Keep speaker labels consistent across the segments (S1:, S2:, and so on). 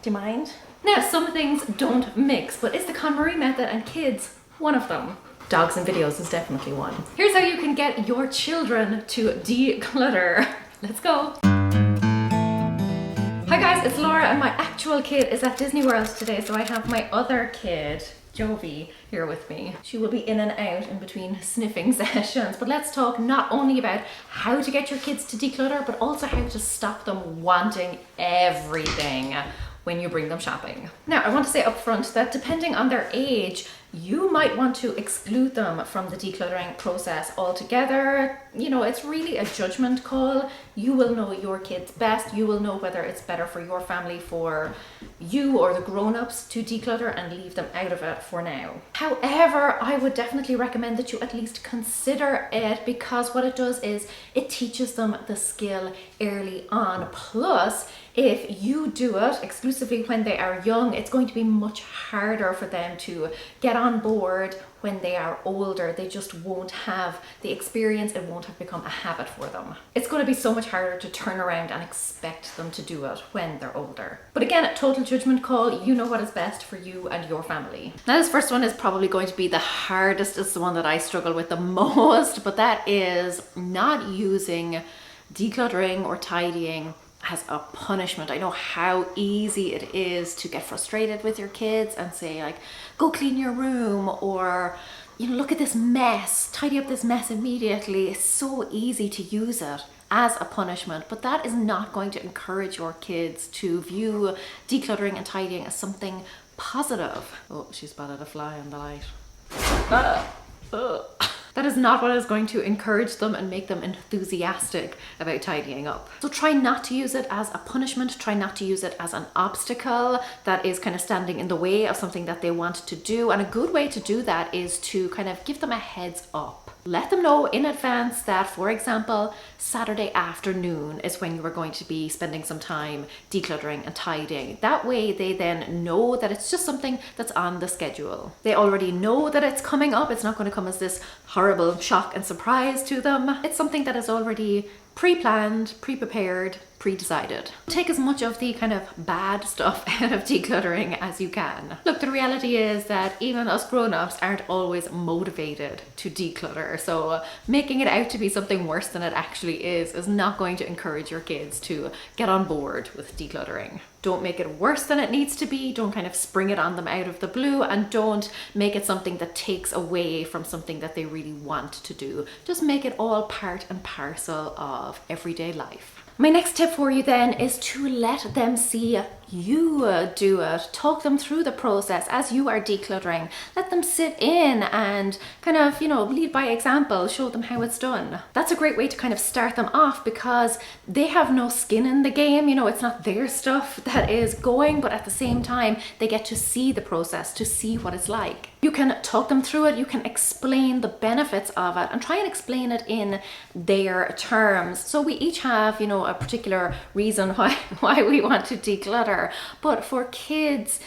S1: Do you mind? Now, some things don't mix, but is the KonMari method and kids one of them? Dogs and videos is definitely one. Here's how you can get your children to declutter. Let's go. Hi guys, it's Laura and my actual kid is at Disney World today, so I have my other kid, Jovi, here with me. She will be in and out in between sniffing sessions, but let's talk not only about how to get your kids to declutter, but also how to stop them wanting everything when you bring them shopping. Now, I want to say up front that depending on their age, you might want to exclude them from the decluttering process altogether. You know, it's really a judgment call. You will know your kids best. You will know whether it's better for your family, for you or the grown-ups to declutter and leave them out of it for now. However, I would definitely recommend that you at least consider it, because what it does is it teaches them the skill early on. Plus, if you do it exclusively when they are young, it's going to be much harder for them to get on board when they are older. They just won't have the experience. It won't have become a habit for them. It's going to be so much harder to turn around and expect them to do it when they're older. But again, a total judgment call. You know what is best for you and your family. Now, this first one is probably going to be the hardest. It's the one that I struggle with the most, but that is not using decluttering or tidying as a punishment. I know how easy it is to get frustrated with your kids and say, like, go clean your room, or, you know, look at this mess, tidy up this mess immediately. It's so easy to use it as a punishment, but that is not going to encourage your kids to view decluttering and tidying as something positive. Oh, she spotted a fly on the light. That is not what is going to encourage them and make them enthusiastic about tidying up. So try not to use it as a punishment. Try not to use it as an obstacle that is kind of standing in the way of something that they want to do. And a good way to do that is to kind of give them a heads up. Let them know in advance that, for example, Saturday afternoon is when you are going to be spending some time decluttering and tidying. That way they then know that it's just something that's on the schedule. They already know that it's coming up. It's not going to come as this horrible shock and surprise to them. It's something that is already pre-planned, pre-prepared, pre-decided. Take as much of the kind of bad stuff out of decluttering as you can. Look, the reality is that even us grown-ups aren't always motivated to declutter, so making it out to be something worse than it actually is not going to encourage your kids to get on board with decluttering. Don't make it worse than it needs to be. Don't kind of spring it on them out of the blue, and don't make it something that takes away from something that they really want to do. Just make it all part and parcel of everyday life. My next tip for you then is to let them see you do it. Talk them through the process as you are decluttering. Let them sit in and kind of, you know, lead by example, show them how it's done. That's a great way to kind of start them off, because they have no skin in the game. You know, it's not their stuff that is going, but at the same time, they get to see the process, to see what it's like. You can talk them through it. You can explain the benefits of it and try and explain it in their terms. So we each have, you know, a particular reason why we want to declutter. But for kids,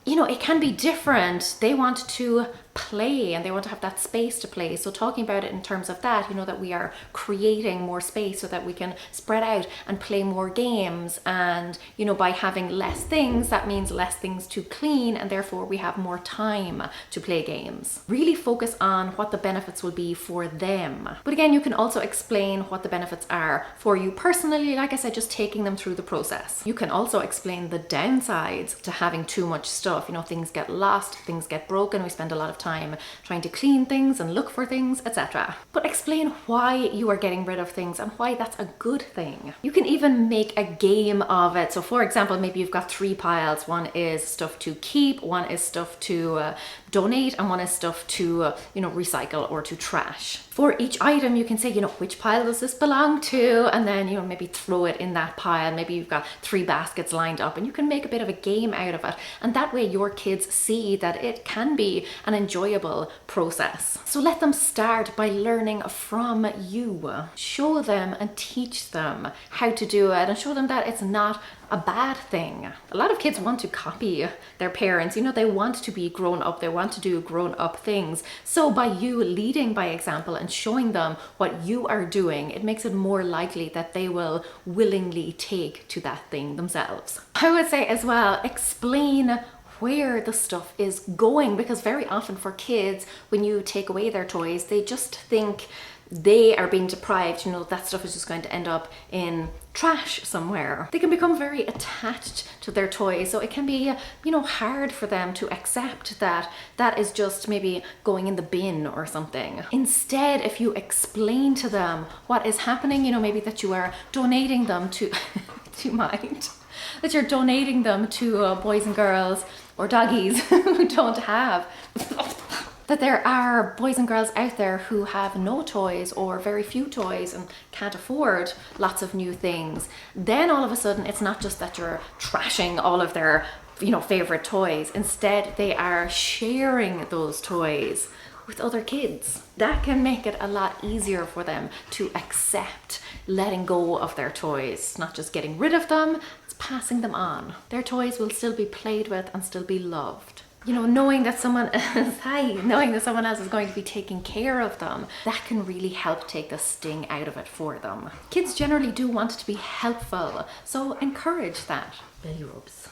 S1: you know, it can be different. They want to play and they want to have that space to play. So talking about it in terms of that, you know, that we are creating more space so that we can spread out and play more games. And, you know, by having less things, that means less things to clean, and therefore we have more time to play games. Really focus on what the benefits will be for them. But again, you can also explain what the benefits are for you personally. Like I said, just taking them through the process. You can also explain the downsides to having too much stuff. You know, things get lost, things get broken. We spend a lot of time trying to clean things and look for things, etc. But explain why you are getting rid of things and why that's a good thing. You can even make a game of it. So for example, maybe you've got 3 piles. One is stuff to keep, one is stuff to donate, and one is stuff to, you know, recycle or to trash. For each item, you can say, you know, which pile does this belong to? And then, you know, maybe throw it in that pile. Maybe you've got 3 baskets lined up, and you can make a bit of a game out of it. And that way your kids see that it can be an enjoyable process. So let them start by learning from you. Show them and teach them how to do it, and show them that it's not a bad thing. A lot of kids want to copy their parents. You know, they want to be grown up. They want want to do grown-up things. So by you leading by example and showing them what you are doing, it makes it more likely that they will willingly take to that thing themselves. I would say as well, explain where the stuff is going, because very often for kids, when you take away their toys, they just think they are being deprived, you know, that stuff is just going to end up in trash somewhere. They can become very attached to their toys, so it can be, you know, hard for them to accept that that is just maybe going in the bin or something. Instead, if you explain to them what is happening, you know, maybe that you are donating them to do you mind? That you're donating them to boys and girls or doggies who don't have that there are boys and girls out there who have no toys or very few toys and can't afford lots of new things. Then all of a sudden, it's not just that you're trashing all of their, you know, favorite toys. Instead, they are sharing those toys with other kids. That can make it a lot easier for them to accept letting go of their toys, not just getting rid of them, it's passing them on. Their toys will still be played with and still be loved. You know, knowing that someone else is going to be taking care of them, that can really help take the sting out of it for them. Kids generally do want to be helpful, so encourage that. Belly rubs.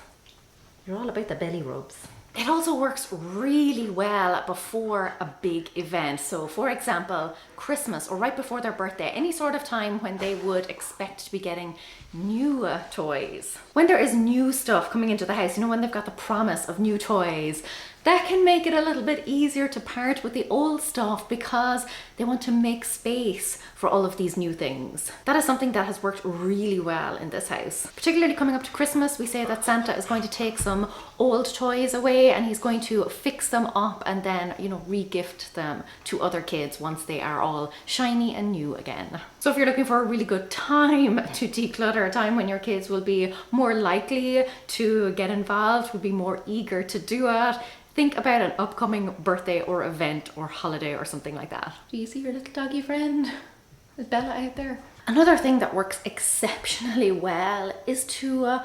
S1: You're all about the belly rubs. It also works really well before a big event. So for example, Christmas or right before their birthday, any sort of time when they would expect to be getting new toys. When there is new stuff coming into the house, you know, when they've got the promise of new toys, that can make it a little bit easier to part with the old stuff because they want to make space for all of these new things. That is something that has worked really well in this house. Particularly coming up to Christmas, we say that Santa is going to take some old toys away and he's going to fix them up and then, you know, re-gift them to other kids once they are all shiny and new again. So if you're looking for a really good time to declutter, a time when your kids will be more likely to get involved, will be more eager to do it, think about an upcoming birthday or event or holiday or something like that. Do you see your little doggy friend? Is Bella out there? Another thing that works exceptionally well is to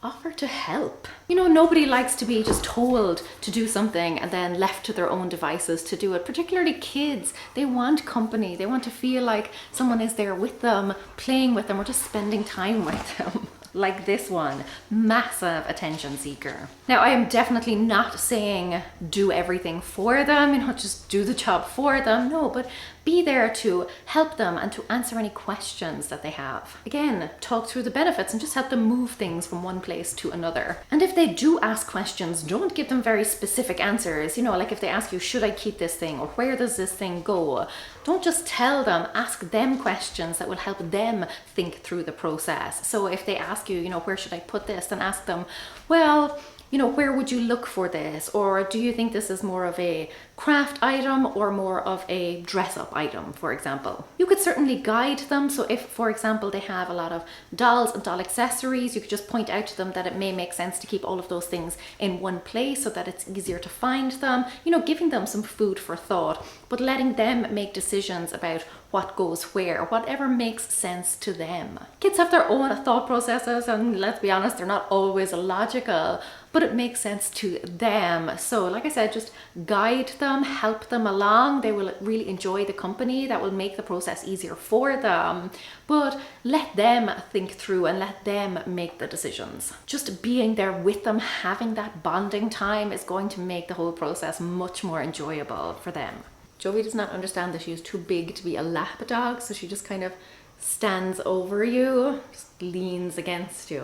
S1: offer to help. You know, nobody likes to be just told to do something and then left to their own devices to do it. Particularly kids, they want company. They want to feel like someone is there with them, playing with them, or just spending time with them. Like this one, massive attention seeker. Now, I am definitely not saying do everything for them, you know, just do the job for them. No, but be there to help them and to answer any questions that they have. Again, talk through the benefits and just help them move things from one place to another. And if they do ask questions, don't give them very specific answers. You know, like if they ask you, should I keep this thing, or where does this thing go? Don't just tell them, ask them questions that will help them think through the process. So if they ask you, you know, where should I put this? Then ask them, well, you know, where would you look for this? Or do you think this is more of a craft item or more of a dress-up item, for example? You could certainly guide them. So if, for example, they have a lot of dolls and doll accessories, you could just point out to them that it may make sense to keep all of those things in one place so that it's easier to find them. You know, giving them some food for thought, but letting them make decisions about what goes where, whatever makes sense to them. Kids have their own thought processes, and let's be honest, they're not always logical, but it makes sense to them. So like I said, just guide them, help them along. They will really enjoy the company. That will make the process easier for them, but let them think through and let them make the decisions. Just being there with them, having that bonding time is going to make the whole process much more enjoyable for them. Jovi does not understand that she is too big to be a lap dog, so she just kind of stands over you, just leans against you.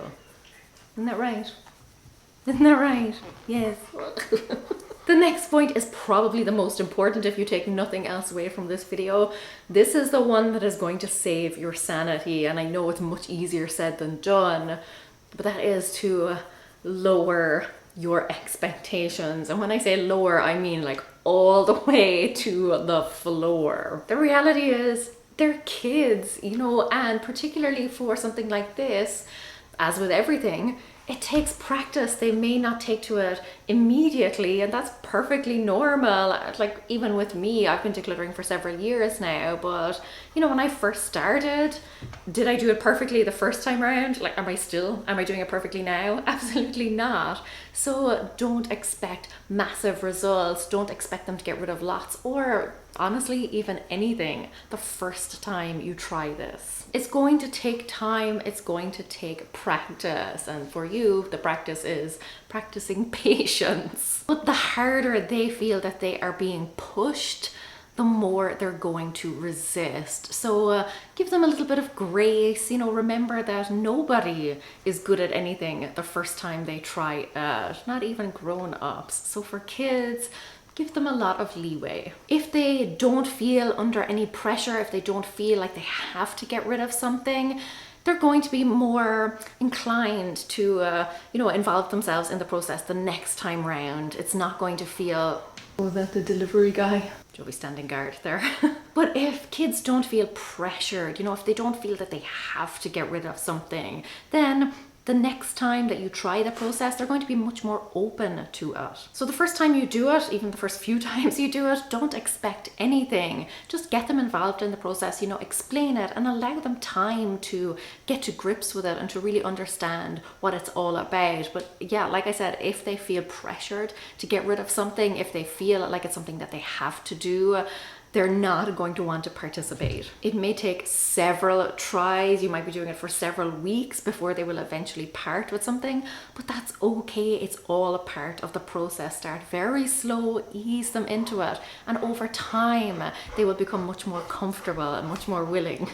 S1: Isn't that right? Isn't that right? Yes. The next point is probably the most important if you take nothing else away from this video. This is the one that is going to save your sanity, and I know it's much easier said than done, but that is to lower your expectations. And when I say lower, I mean like all the way to the floor. The reality is they're kids, you know, and particularly for something like this, as with everything, it takes practice. They may not take to it immediately, and that's perfectly normal. Like, even with me, I've been decluttering for several years now, but you know, when I first started, did I do it perfectly the first time around? Like, am I doing it perfectly now? Absolutely not. So don't expect massive results. Don't expect them to get rid of lots, or honestly, even anything, the first time you try this. It's going to take time, it's going to take practice, and for you, the practice is practicing patience. But the harder they feel that they are being pushed, the more they're going to resist. So give them a little bit of grace. You know, remember that nobody is good at anything the first time they try it, not even grown-ups. So for kids, give them a lot of leeway. If they don't feel under any pressure, if they don't feel like they have to get rid of something, they're going to be more inclined to, involve themselves in the process the next time round. It's not going to feel, oh, that the delivery guy. You'll be standing guard there. But if kids don't feel pressured, if they don't feel that they have to get rid of something, then the next time that you try the process, they're going to be much more open to it. So the first time you do it, even the first few times you do it, don't expect anything. Just get them involved in the process, explain it and allow them time to get to grips with it and to really understand what it's all about. But yeah, like I said, if they feel pressured to get rid of something, if they feel like it's something that they have to do, they're not going to want to participate. It may take several tries. You might be doing it for several weeks before they will eventually part with something, but that's okay. It's all a part of the process. Start very slow, ease them into it, and over time, they will become much more comfortable and much more willing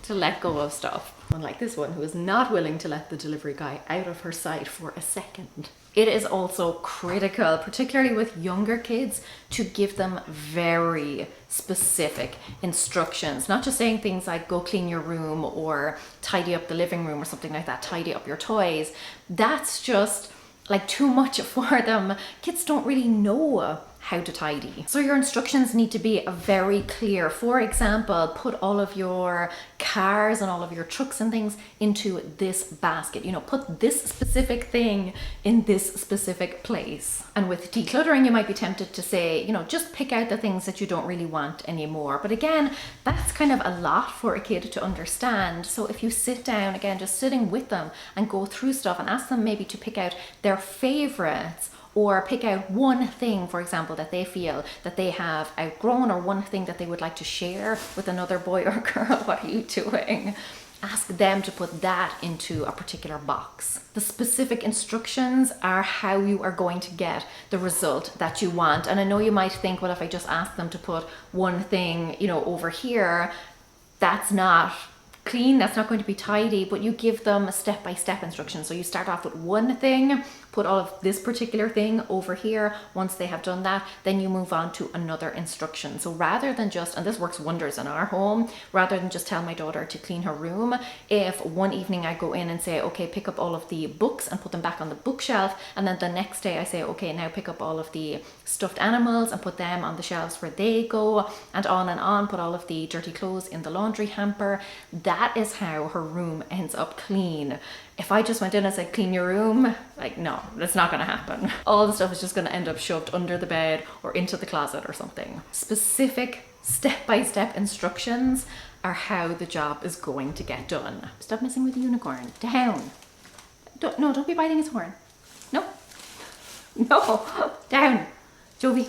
S1: to let go of stuff. Unlike this one, who is not willing to let the delivery guy out of her sight for a second. It is also critical, particularly with younger kids, to give them very specific instructions. Not just saying things like go clean your room or tidy up the living room or something like that, tidy up your toys. That's just like too much for them. Kids don't really know how to tidy. So your instructions need to be very clear. For example, put all of your cars and all of your trucks and things into this basket. Put this specific thing in this specific place. And with decluttering, you might be tempted to say, just pick out the things that you don't really want anymore. But again, that's kind of a lot for a kid to understand. So if you sit down, again, just sitting with them and go through stuff and ask them maybe to pick out their favorites, or pick out one thing, for example, that they feel that they have outgrown, or one thing that they would like to share with another boy or girl. What are you doing? Ask them to put that into a particular box. The specific instructions are how you are going to get the result that you want. And I know you might think, well, if I just ask them to put one thing, over here, that's not clean, that's not going to be tidy, but you give them a step-by-step instruction. So you start off with one thing, put all of this particular thing over here. Once they have done that, then you move on to another instruction. So rather than just, and this works wonders in our home, rather than just tell my daughter to clean her room, if one evening I go in and say, okay, pick up all of the books and put them back on the bookshelf, and then the next day I say, okay, now pick up all of the stuffed animals and put them on the shelves where they go, and on, put all of the dirty clothes in the laundry hamper. That is how her room ends up clean. If I just went in and said, clean your room, like, no, that's not gonna happen. All the stuff is just gonna end up shoved under the bed or into the closet or something. Specific step-by-step instructions are how the job is going to get done. Stop messing with the unicorn. Down. Don't be biting his horn. No. Down. Jovi.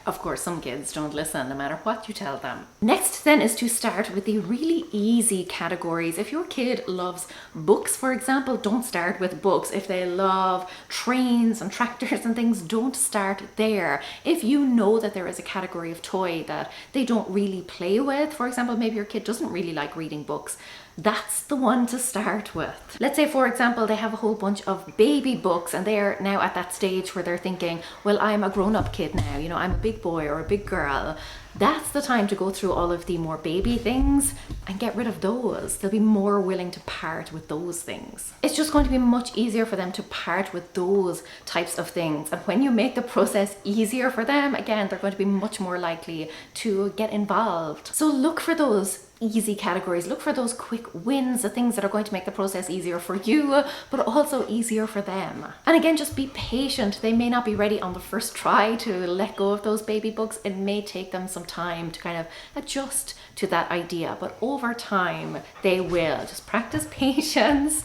S1: Of course, some kids don't listen no matter what you tell them. Next then is to start with the really easy categories. If your kid loves books, for example, don't start with books. If they love trains and tractors and things, don't start there. If you know that there is a category of toy that they don't really play with, for example, maybe your kid doesn't really like reading books, that's the one to start with. Let's say, for example, they have a whole bunch of baby books and they're now at that stage where they're thinking, well, I'm a grown-up kid now, I'm a big boy or a big girl. that's the time to go through all of the more baby things and get rid of those. They'll be more willing to part with those things. It's just going to be much easier for them to part with those types of things. And when you make the process easier for them, again, they're going to be much more likely to get involved. So look for those easy categories. Look for those quick wins, the things that are going to make the process easier for you, but also easier for them. And again, just be patient. They may not be ready on the first try to let go of those baby books. It may take them some time to kind of adjust to that idea, but over time they will. Just practice patience,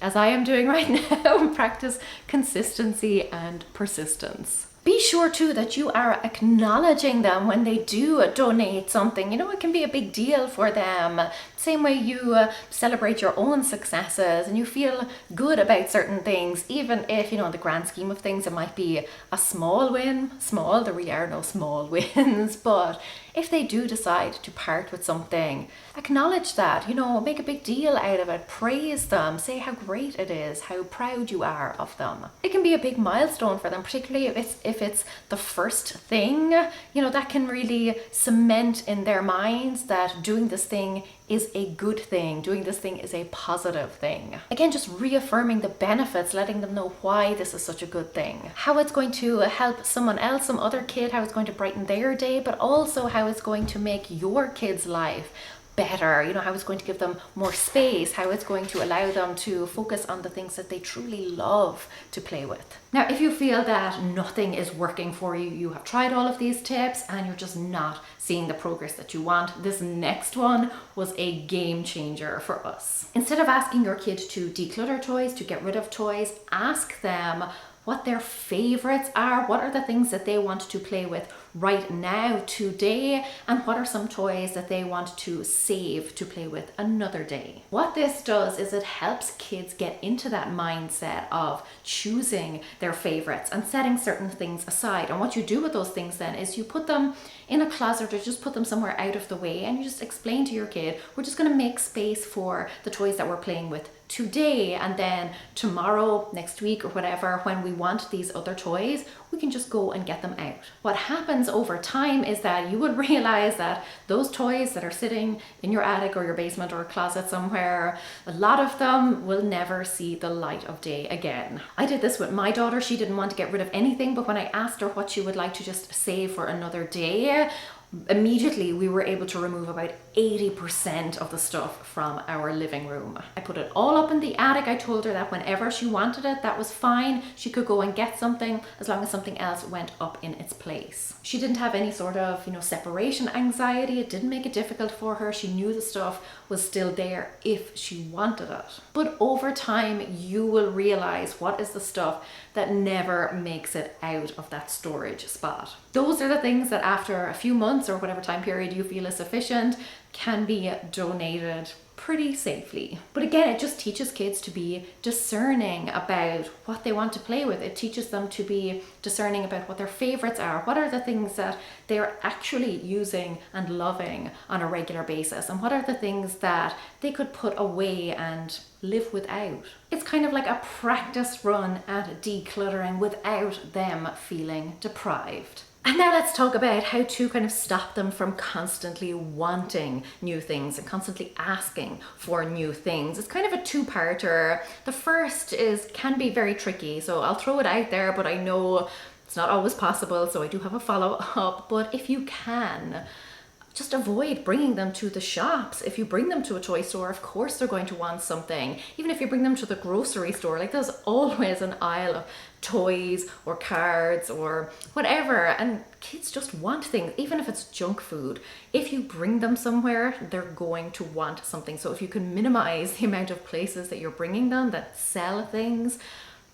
S1: as I am doing right now, and practice consistency and persistence. Be sure too that you are acknowledging them when they do donate something. You know, it can be a big deal for them. Same way you celebrate your own successes and you feel good about certain things, even if, you know, in the grand scheme of things, it might be a small win. Small, there really are no small wins, but if they do decide to part with something, acknowledge that, you know, make a big deal out of it, praise them, say how great it is, how proud you are of them. It can be a big milestone for them, particularly if it's the first thing, you know, that can really cement in their minds that doing this thing is a good thing, doing this thing is a positive thing. Again, just reaffirming the benefits, letting them know why this is such a good thing, how it's going to help someone else, some other kid, how it's going to brighten their day, but also how it's going to make your kid's life better, you know, how it's going to give them more space, how it's going to allow them to focus on the things that they truly love to play with. Now, if you feel that nothing is working for you, you have tried all of these tips and you're just not seeing the progress that you want, this next one was a game changer for us. Instead of asking your kid to declutter toys, to get rid of toys, ask them what their favorites are, what are the things that they want to play with right now, today, and what are some toys that they want to save to play with another day. What this does is it helps kids get into that mindset of choosing their favorites and setting certain things aside. And what you do with those things then is you put them in a closet or just put them somewhere out of the way, and you just explain to your kid, we're just going to make space for the toys that we're playing with today, and then tomorrow, next week, or whatever, when we want these other toys, we can just go and get them out. What happens over time is that you will realize that those toys that are sitting in your attic or your basement or a closet somewhere, a lot of them will never see the light of day again. I did this with my daughter. She didn't want to get rid of anything, but when I asked her what she would like to just save for another day, immediately we were able to remove about 80% of the stuff from our living room. I put it all up in the attic. I told her that whenever she wanted it, that was fine. She could go and get something as long as something else went up in its place. She didn't have any sort of, you know, separation anxiety. It didn't make it difficult for her. She knew the stuff was still there if she wanted it. But over time, you will realize what is the stuff that never makes it out of that storage spot. Those are the things that after a few months or whatever time period you feel is sufficient can be donated pretty safely. But again, it just teaches kids to be discerning about what they want to play with. It teaches them to be discerning about what their favorites are. What are the things that they're actually using and loving on a regular basis? And what are the things that they could put away and live without? It's kind of like a practice run at decluttering without them feeling deprived. And now let's talk about how to kind of stop them from constantly wanting new things and constantly asking for new things. It's kind of a two-parter. The first can be very tricky, so I'll throw it out there, but I know it's not always possible, so I do have a follow-up. But if you can, just avoid bringing them to the shops. If you bring them to a toy store, of course they're going to want something. Even if you bring them to the grocery store, like there's always an aisle of toys or cards or whatever, and kids just want things, even if it's junk food. If you bring them somewhere, they're going to want something. So if you can minimize the amount of places that you're bringing them that sell things,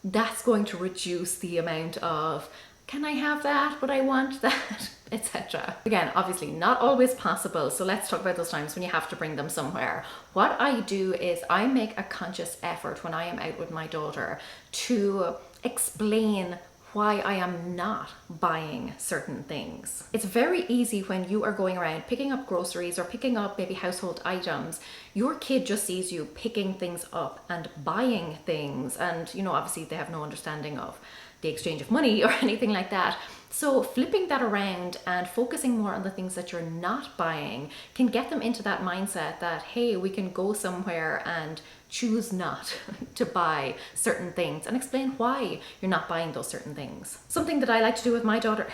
S1: that's going to reduce the amount of, can I have that, but I want that, etc. Again, obviously not always possible, so let's talk about those times when you have to bring them somewhere. What I do is I make a conscious effort when I am out with my daughter to explain why I am not buying certain things. It's very easy when you are going around picking up groceries or picking up maybe household items. Your kid just sees you picking things up and buying things, and you know, obviously they have no understanding of the exchange of money or anything like that. So flipping that around and focusing more on the things that you're not buying can get them into that mindset that, hey, we can go somewhere and choose not to buy certain things, and explain why you're not buying those certain things. Something that I like to do with my daughter,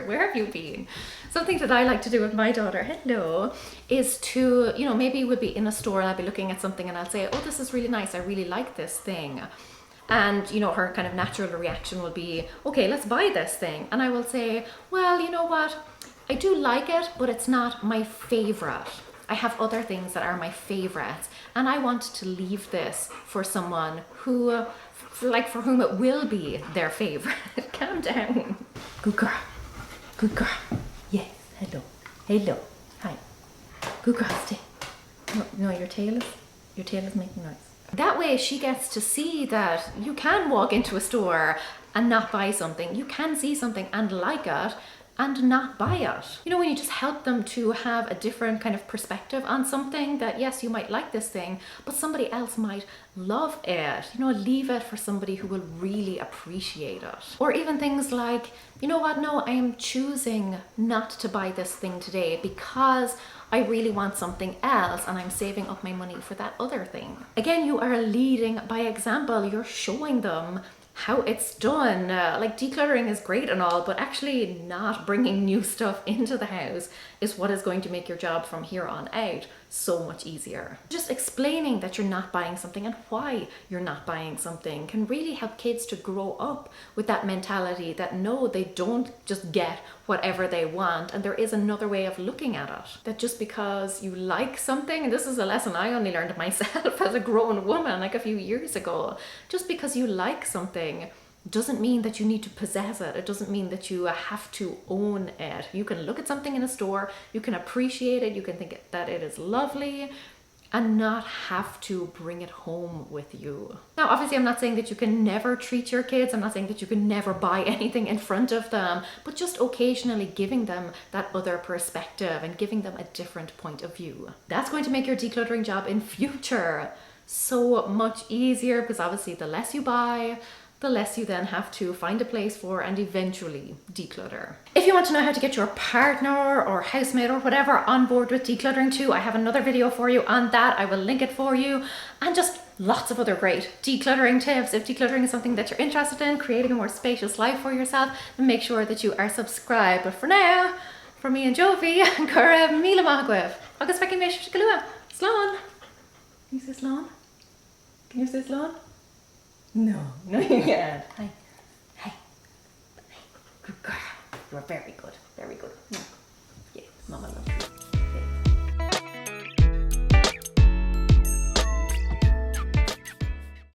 S1: where have you been? Something that I like to do with my daughter, hello, is to, you know, maybe we'll be in a store and I'll be looking at something and I'll say, oh, this is really nice, I really like this thing. And, you know, her kind of natural reaction will be, okay, let's buy this thing. And I will say, well, you know what? I do like it, but it's not my favorite. I have other things that are my favorites. And I want to leave this for someone who, like, for whom it will be their favorite. Calm down. Good girl. Good girl. Yes. Hello. Hello. Hi. Good girl. Stay. No, your tail is making noise. That way she gets to see that you can walk into a store and not buy something. You can see something and like it and not buy it. You know, when you just help them to have a different kind of perspective on something, that yes, you might like this thing, but somebody else might love it. You know, leave it for somebody who will really appreciate it. Or even things like, you know what, no, I am choosing not to buy this thing today because I really want something else and I'm saving up my money for that other thing. Again, you are leading by example. You're showing them how it's done. Like, decluttering is great and all, but actually not bringing new stuff into the house is what is going to make your job from here on out so much easier. Just explaining that you're not buying something and why you're not buying something can really help kids to grow up with that mentality that no, they don't just get whatever they want, and there is another way of looking at it. That just because you like something, and this is a lesson I only learned myself as a grown woman like a few years ago, just because you like something doesn't mean that you need to possess it. It doesn't mean that you have to own it. You can look at something in a store, you can appreciate it, you can think that it is lovely, and not have to bring it home with you. Now, obviously, I'm not saying that you can never treat your kids. I'm not saying that you can never buy anything in front of them, but just occasionally giving them that other perspective and giving them a different point of view. That's going to make your decluttering job in future so much easier, because obviously the less you buy, the less you then have to find a place for and eventually declutter. If you want to know how to get your partner or housemate or whatever on board with decluttering too, I have another video for you on that. I will link it for you, and just lots of other great decluttering tips. If decluttering is something that you're interested in, creating a more spacious life for yourself, then make sure that you are subscribed. But for now, for me and Jovi, Cora Mila Magwev, August fucking Mish Galua, Slán. Can you say Slán? Can you say Slán? No, you can't. Hi. Hi. Good girl. You're very good. Very good. Yes, Mama loves you.